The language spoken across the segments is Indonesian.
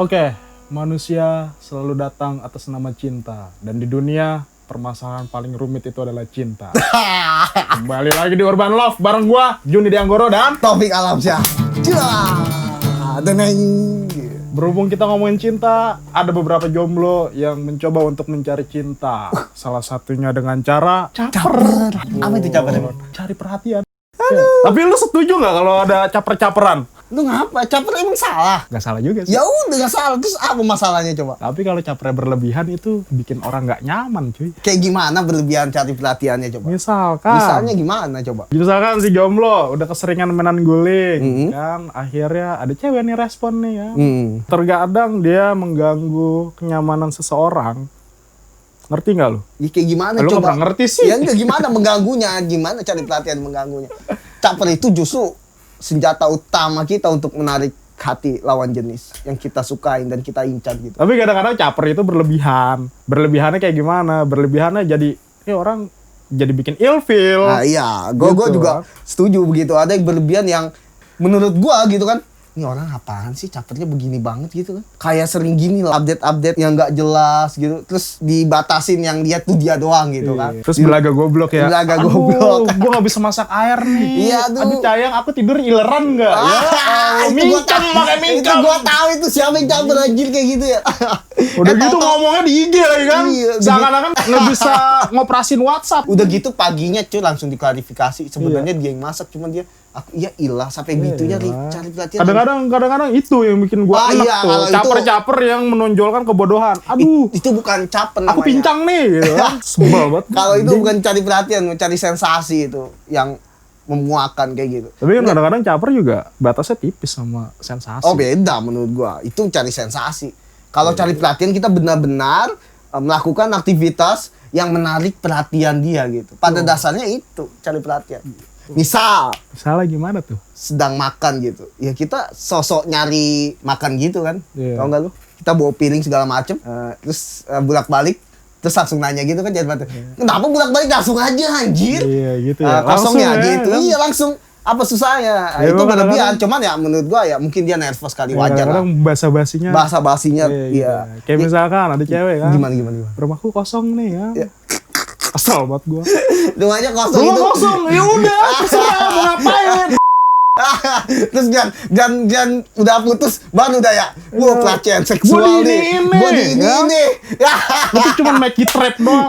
Oke, manusia selalu datang atas nama cinta. Dan di dunia, permasalahan paling rumit itu adalah cinta. Kembali lagi di Urban Love bareng gua, Juni Dianggoro dan Taufik Alamsyah. berhubung kita ngomongin cinta, ada beberapa jomblo yang mencoba untuk mencari cinta. Salah satunya dengan cara caper. Apa itu caper? Cari perhatian. Ya. Tapi lu setuju nggak kalau ada caper-caperan? Lu ngapa? Caper emang salah? Nggak salah juga sih. Ya udah nggak salah. Terus apa masalahnya coba? Tapi kalau capernya berlebihan itu bikin orang nggak nyaman, cuy. Kayak gimana berlebihan cari perhatiannya coba? Misalnya gimana coba? Misalkan si jomblo udah keseringan mainan guling, kan akhirnya ada cewek nih respon nih ya. Terkadang dia mengganggu kenyamanan seseorang. Ngerti nggak lu? Ya, kayak gimana Lu coba? nggak pernah ngerti sih. Ya enggak, gimana mengganggunya? Gimana cari perhatian mengganggunya? Caper itu justru senjata utama kita untuk menarik hati lawan jenis yang kita sukain dan kita incar gitu. Tapi kadang-kadang caper itu berlebihan. Berlebihannya kayak gimana? Berlebihannya jadi orang jadi bikin ilfeel. Nah iya, gue Gitu. juga setuju begitu. Ada yang berlebihan yang menurut gue gitu kan, ini orang apaan sih capernya begini banget gitu kan. Kayak sering gini lah, update-update yang nggak jelas gitu. Terus dibatasin yang lihat tuh dia doang gitu kan. Terus belaga goblok ya. Belaga Aduh, goblok. gue gak bisa masak air nih. Iya, aduh. Sayang, aku tidur ileran nggak? Itu gua Mincam, tahu. pakai Itu mincam. gue tahu itu siapa yang caper anjir kayak gitu ya. Udah gitu ngomongnya di IG lagi kan. Iya, Seakan-akan nggak bisa ngoperasin WhatsApp. Udah gitu paginya cuy langsung diklarifikasi. Sebenarnya dia yang masak, cuman dia iya ilah sampai gitunya cari perhatian. Kadang-kadang itu yang bikin gua enak iya, tuh. kalau itu- Caper-caper yang menonjolkan kebodohan. Aduh, Itu bukan caper namanya. aku pincang nih gitu kan. Sebel banget. Kalau itu bukan cari perhatian, cari sensasi itu yang memuakan kayak gitu. Tapi kan kadang-kadang caper juga batasnya tipis sama sensasi. Oh beda menurut gua. Itu cari sensasi. Kalau cari perhatian kita benar-benar melakukan aktivitas yang menarik perhatian dia gitu. Pada dasarnya itu cari perhatian. Misal Salah gimana tuh? sedang makan gitu, ya kita sosok nyari makan gitu kan, Iya. tau nggak lu? Kita bawa piring segala macem, terus bolak-balik, terus langsung nanya gitu kan, jangan kenapa bolak-balik langsung aja anjir? Iya gitu ya. Kosong ya Langsung gitu, kan? iya langsung. Apa susahnya? Ya, Itu emang berlebihan, kadang-kadang- cuman ya menurut gua ya mungkin dia nervous kali, Ya, wajar lah. kadang-kadang basa-basinya. Bahasa basinya, Gitu. iya. Kayak misalkan ada cewek kan. Gimana? Rumahku kosong nih ya. Iya. Kesel banget gua. Rumahnya kosong Rumah itu. kosong, ya udah, terserah mau ngapain. Terus jangan udah putus baru udah ya. Wah, pelecehan seksual Gua nih. diiniin Gua nih, diiniin ya. nih. Itu cuma make it trap doang.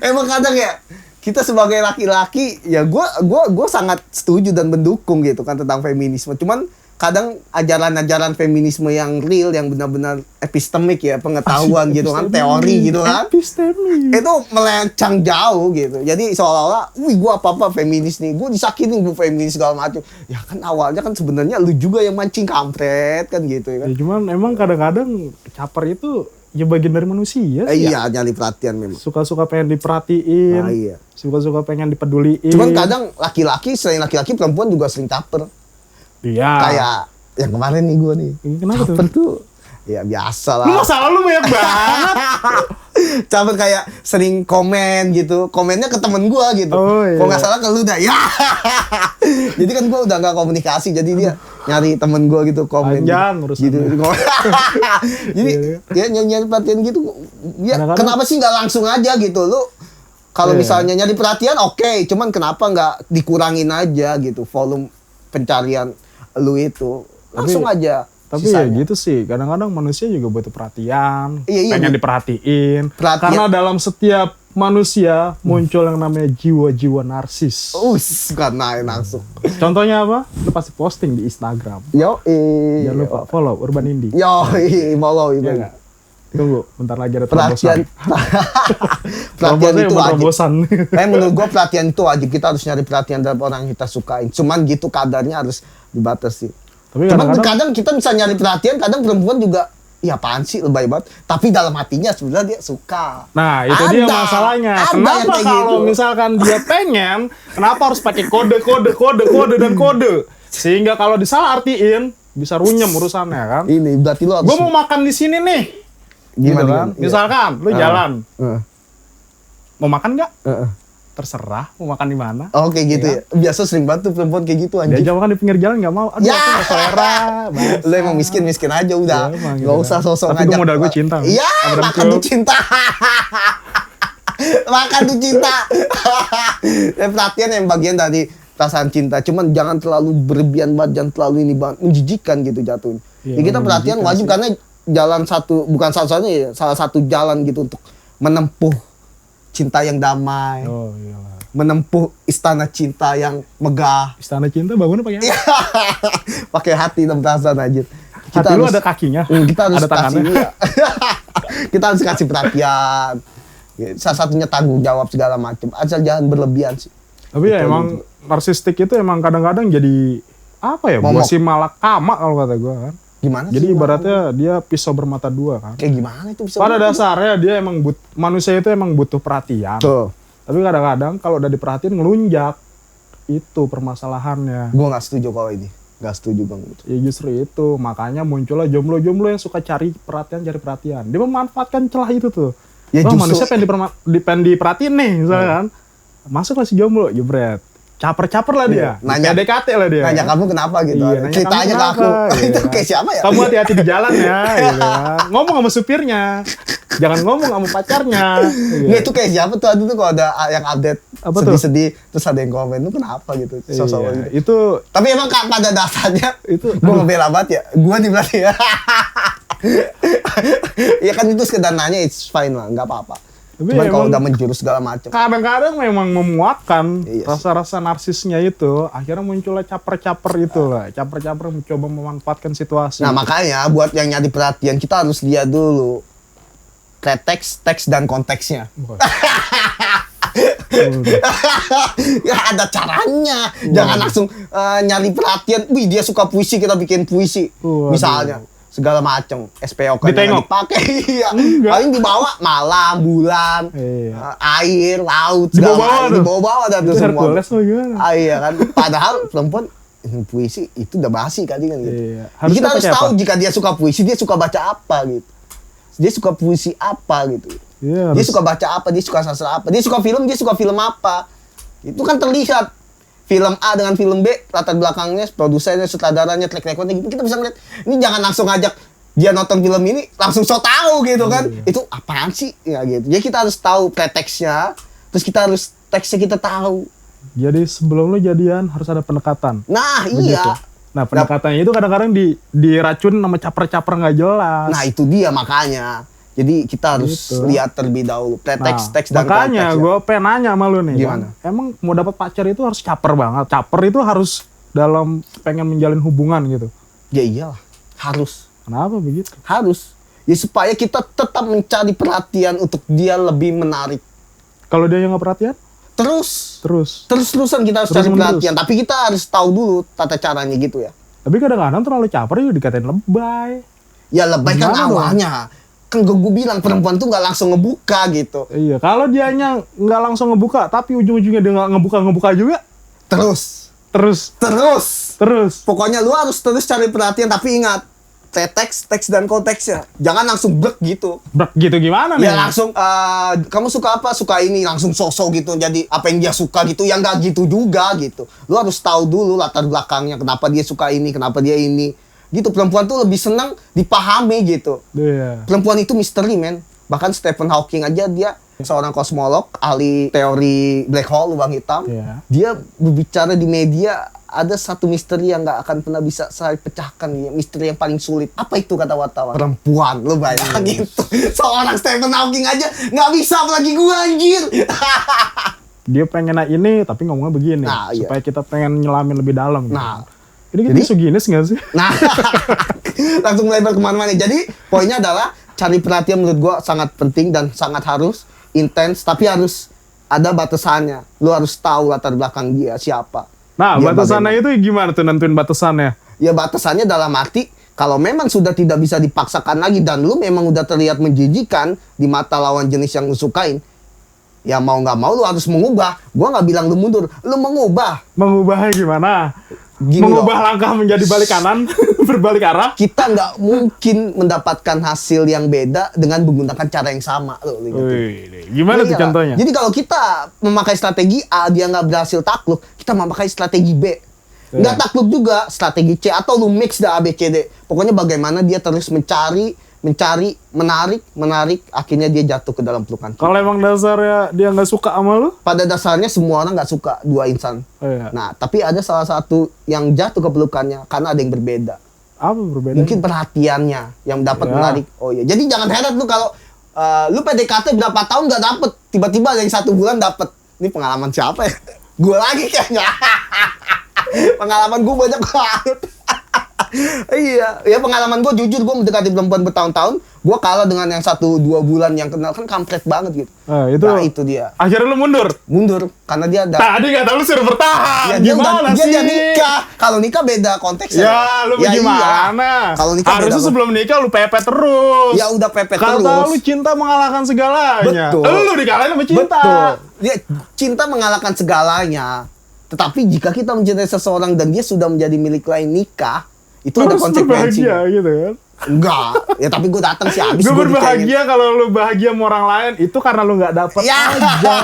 Emang kadang ya kita sebagai laki-laki ya gua sangat setuju dan mendukung gitu kan tentang feminisme. Cuman kadang ajaran-ajaran feminisme yang real yang benar-benar epistemik ya, pengetahuan gitu kan, teori gitu kan. Epistemik. Itu melencang jauh gitu. Jadi seolah-olah, wih gua apa-apa feminis nih, gua disakitin gua feminis segala macam. Ya kan awalnya kan sebenarnya lu juga yang mancing kampret kan gitu ya kan. Ya cuman emang kadang-kadang caper itu ya bagian dari manusia sih. Ya. Iya, nyari perhatian memang. Suka-suka pengen diperhatiin. Nah, iya. Suka-suka pengen dipeduliin. Cuman kadang laki-laki, selain laki-laki, perempuan juga sering caper. Iya. Kayak yang kemarin nih gua nih. Kenapa tuh? Caper tuh ya biasa lah. Lu masalah lu banyak banget. Caper kayak sering komen gitu. Komennya ke temen gua gitu. Oh, iya. Kalau nggak salah ke lu dah. Ya. Jadi kan gua udah nggak komunikasi. Jadi dia nyari temen gua gitu komen. Panjang gitu. urusannya. Jadi Iya. dia nyari perhatian gitu. Ya, Kadang-kadang- kenapa sih nggak langsung aja gitu lu? Kalau Iya. misalnya nyari perhatian oke, cuman kenapa nggak dikurangin aja gitu volume pencarian lu itu. Langsung aja. Tapi sisanya. ya gitu sih, kadang-kadang manusia juga butuh perhatian, Iya, pengen iya. diperhatiin. Perhatian. Karena dalam setiap manusia muncul yang namanya jiwa-jiwa narsis. Karena langsung. Contohnya apa? Lu pasti posting di Instagram. Yo, Jangan lupa follow Urban Indie. mau lo Iya itu. nggak? Tunggu, bentar lagi ada Perhatian, terobosan. perhatian itu wajib. terobosan. Menurut gua perhatian itu wajib. Kita harus nyari perhatian dari orang yang kita sukain. Cuman gitu kadarnya harus dibatasi. Tapi Cuman kadang-kadang kadang kita bisa nyari perhatian, kadang perempuan juga, ya apaan sih lebay banget. Tapi dalam hatinya sebenarnya dia suka. nah, itu dia masalahnya. Ada yang Kenapa kayak kalau gitu. misalkan dia pengen, kenapa harus pakai kode dan kode? Sehingga kalau disalah artiin bisa runyem urusannya kan. Ini berarti lo harus Gue mau makan di sini nih. gimana Gitu kan? kan? Misalkan lu jalan, Iya. mau makan nggak? Heeh. terserah mau makan di mana. Oh kayak gitu ya. Biasa sering banget tuh perempuan kayak gitu anjing. Diajak makan di pinggir jalan nggak mau. Aduh, Ya. aku nggak selera. Lu emang miskin aja udah. Ya, emang Nggak gitu. usah sosok Tapi ngajak. modal gue cinta. Iya, Sama makan dengkul. tuh cinta. Makan tuh cinta. Perhatian yang bagian dari perasaan cinta. Cuman jangan terlalu berlebihan banget, jangan terlalu ini banget menjijikan gitu jatuhnya. Iya, Ya, kita perhatian menjijikan wajib sih. karena jalan satu bukan satu-satunya ya, salah satu jalan gitu untuk menempuh cinta yang damai. Oh iyalah. Menempuh istana cinta yang megah. Istana cinta bangunnya pakai Iya. apa? Pakai hati dan perasaan aja. Hati lu ada kakinya, Kita harus ada tangannya. kasih, iya. Kita harus kasih perhatian. Salah satunya tanggung jawab segala macam. Asal jangan berlebihan sih. Tapi ya Betul, emang narsistik itu emang kadang-kadang jadi apa ya? Momok. Bosi malakama kalau kata gue kan. Gimana Jadi sih? ibaratnya dia pisau bermata dua kan. Kayak gimana itu bisa? Pada dasarnya dia emang manusia itu emang butuh perhatian. Tuh, Tapi kadang-kadang kalau udah diperhatiin ngelunjak. Itu permasalahannya. gue nggak setuju kalau ini. Nggak setuju bang. Ya justru itu. Makanya muncullah jomblo-jomblo yang suka cari perhatian. Dia memanfaatkan celah itu tuh. Ya, Wah, justru- manusia pengen diperhatiin nih misalnya kan. Masuklah si jomblo, jebret. Caper-caper lah dia. Nanya- PDKT lah dia. Nanya kamu kenapa gitu? Iya, nanya Ceritanya kamu ke aku. kenapa, Itu iya. kayak siapa ya? Kamu hati-hati di jalan ya, gitu kan. Ngomong sama supirnya. Jangan ngomong sama pacarnya. Gitu. Nggak, itu kayak siapa tuh? Ada tuh kalau ada yang update Apa tuh? sedih-sedih terus ada yang komen itu kenapa gitu? Sosok Iya, gitu. itu Tapi emang pada dasarnya Itu, gue ngebela banget ya. Gue nih berarti ya. Ya kan itu sekedar nanya, it's fine lah, nggak apa-apa. Tapi Cuman kalau emang- udah menjurus segala macam. kadang-kadang memang memuakkan Iya sih. rasa-rasa narsisnya itu. Akhirnya muncullah caper-caper itu lah. Caper-caper mencoba memanfaatkan situasi. Nah makanya buat yang nyari perhatian kita harus lihat dulu preteks, teks dan konteksnya. Wah. Ya ada caranya. Jangan langsung nyari perhatian. Wih dia suka puisi, kita bikin puisi. Waduh. Misalnya segala macam SPO kan Ditengok? dipakai. Iya. Enggak. Paling dibawa malam, bulan, Iya. air, laut, segala Dibawa-bawa macam. tuh. Dibawa-bawa dah Itu tuh semua. Hercules tuh gimana? Iya kan. Padahal perempuan puisi itu udah basi kali kan gitu. Iya. Jadi Harusnya kita harus pakai tahu apa? jika dia suka puisi, dia suka baca apa gitu. Dia suka puisi apa gitu. Iya, Dia harus- suka baca apa, dia suka sastra apa, dia suka film apa. Itu kan terlihat. Film A dengan film B, latar belakangnya, produsernya, sutradaranya, track recordnya gitu. Kita bisa ngeliat, ini jangan langsung ngajak dia nonton film ini, langsung so tahu gitu kan. Iya. Itu apaan sih? Ya gitu. Jadi kita harus tahu preteksnya, terus kita harus, teksnya kita tahu. Jadi sebelum lo jadian harus ada pendekatan. Nah Begitu. iya. Nah pendekatannya itu kadang-kadang diracun sama caper-caper nggak jelas. Nah itu dia makanya. Jadi kita harus Gitu. lihat terlebih dahulu preteks, Nah, teks dan makanya konteks. gue pengen nanya sama lu nih. Gimana? Kan? Emang mau dapat pacar itu harus caper banget. Caper itu harus dalam pengen menjalin hubungan gitu. Ya iyalah, harus. Kenapa begitu? Harus. Ya supaya kita tetap mencari perhatian untuk dia lebih menarik. Kalau dia yang nggak perhatian, Terus. terus. Terus-terusan kita harus Terus cari menerus. perhatian. Tapi kita harus tahu dulu tata caranya gitu ya. Tapi kadang-kadang terlalu caper juga dikatain lebay. Ya lebay kan Gimana dong? awalnya. Kan gue bilang perempuan tuh nggak langsung ngebuka gitu. Iya, kalau dianya nggak langsung ngebuka, tapi ujung-ujungnya dia nggak ngebuka juga, Terus. terus. Terus. Pokoknya lu harus terus cari perhatian. Tapi ingat. Teks, teks dan konteksnya. Jangan langsung blek gitu. Brak gitu gimana nih? Ya langsung, kamu suka apa? Suka ini, langsung sosok gitu. Jadi apa yang dia suka gitu, yang nggak gitu juga gitu. Lu harus tahu dulu latar belakangnya, kenapa dia suka ini, kenapa dia ini. Gitu, perempuan tuh lebih senang dipahami gitu. Iya. Perempuan itu misteri, men. Bahkan Stephen Hawking aja dia seorang kosmolog, ahli teori black hole, lubang hitam. Iya. Dia berbicara di media, ada satu misteri yang nggak akan pernah bisa saya pecahkan. Ya. Misteri yang paling sulit. Apa itu kata wartawan? Perempuan, lu bayangin gitu. Seorang Stephen Hawking aja nggak bisa, apalagi gua anjir. Dia pengen ini, tapi ngomongnya begini. Nah, iya. Supaya kita pengen nyelamin lebih dalam. Gitu. Nah, Ini kita jadi- misoginis nggak sih? Nah, langsung melebar kemana-mana. Jadi, poinnya adalah cari perhatian menurut gua sangat penting dan sangat harus intens, tapi harus ada batasannya. Lu harus tahu latar belakang dia siapa. Nah, Dia batasannya bagaimana. itu gimana tuh nentuin batasannya? Ya batasannya dalam arti kalau memang sudah tidak bisa dipaksakan lagi dan lu memang udah terlihat menjijikan di mata lawan jenis yang lu sukain, Ya mau nggak mau lu harus mengubah. Gua nggak bilang lu mundur, lu mengubah. Mengubahnya gimana? Gini Mengubah loh. langkah menjadi balik kanan, berbalik arah. Kita nggak mungkin mendapatkan hasil yang beda dengan menggunakan cara yang sama. Loh, gitu. Wih, gimana tuh Iya. contohnya? Jadi kalau kita memakai strategi A, dia nggak berhasil takluk, kita memakai strategi B. Nggak Iya. takluk juga, strategi C, atau lu mix dah A, B, C, D. Pokoknya bagaimana dia terus mencari, menarik, akhirnya dia jatuh ke dalam pelukan kita. Kalau emang dasarnya dia nggak suka sama lu? Pada dasarnya semua orang nggak suka dua insan. Iya. Nah, tapi ada salah satu yang jatuh ke pelukannya karena ada yang berbeda. Apa berbeda? Mungkin perhatiannya yang dapat Ya. menarik. Oh iya, jadi jangan heran lu kalau lu PDKT berapa tahun nggak dapet, tiba-tiba ada yang 1 bulan dapet. Ini pengalaman siapa ya? Gue lagi kayaknya. Pengalaman gue banyak banget. Iya, ya pengalaman gue jujur, gue mendekati perempuan bertahun-tahun, gue kalah dengan yang 1-2 bulan yang kenal, kan kampret banget gitu. Itu. Nah itu dia, Akhirnya lu mundur. karena dia ada. Tadi kata lu suruh bertahan. Ya, dia gimana dia sih? udah nikah. Kalau nikah beda konteksnya. Ya, lu gimana? Iya. Kalau nikah harusnya beda sebelum nikah lu pepet terus. Ya udah pepet Kata terus. lu cinta mengalahkan segalanya. Betul. Lu dikalahin sama cinta. Betul. Dia cinta mengalahkan segalanya. Tetapi jika kita mencintai seseorang dan dia sudah menjadi milik lain, nikah, itu ada Terus lu konsekuensi. bahagia gitu kan. Enggak. Ya tapi gue datang sih habis. Gue gua dicengin. berbahagia kalau lu bahagia sama orang lain itu karena lu nggak dapet Ya. aja.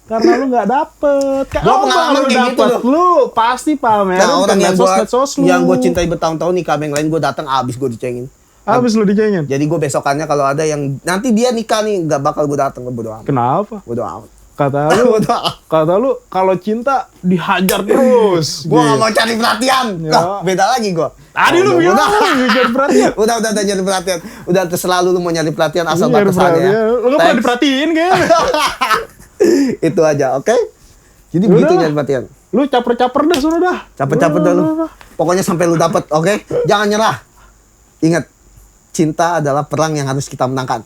Karena lu nggak dapet. Gua pengalaman lu kayak gitu dapet, loh. lu pasti pamer. Nah, orang yang gue cinta. cintai bertahun-tahun, nikah sama yang lain, gue datang habis gue dicengin. Habis lu dicengin. Jadi gue besokannya kalau ada yang nanti dia nikah nih, nggak bakal gue datang, gue bodo amat. Kenapa? Bodo amat. Kata lu, Bodo amat. kata lu kalau cinta dihajar terus. Gue nggak Gitu. mau cari perhatian. Ya. Lah, beda lagi gue. Tadi lu bilang hajar perhatian. Udah nyari perhatian. Udah terserah lu mau nyari perhatian asal Nyari batasannya. perhatian. Lu nggak pernah Thanks. diperhatiin kayaknya. Itu aja, oke? Jadi Udah begitu lah. nyari perhatian. Lu caper-caper dah sudah dah. Capek-capek dah lu. Pokoknya sampai lu dapet, oke? Jangan nyerah. Ingat, cinta adalah perang yang harus kita menangkan.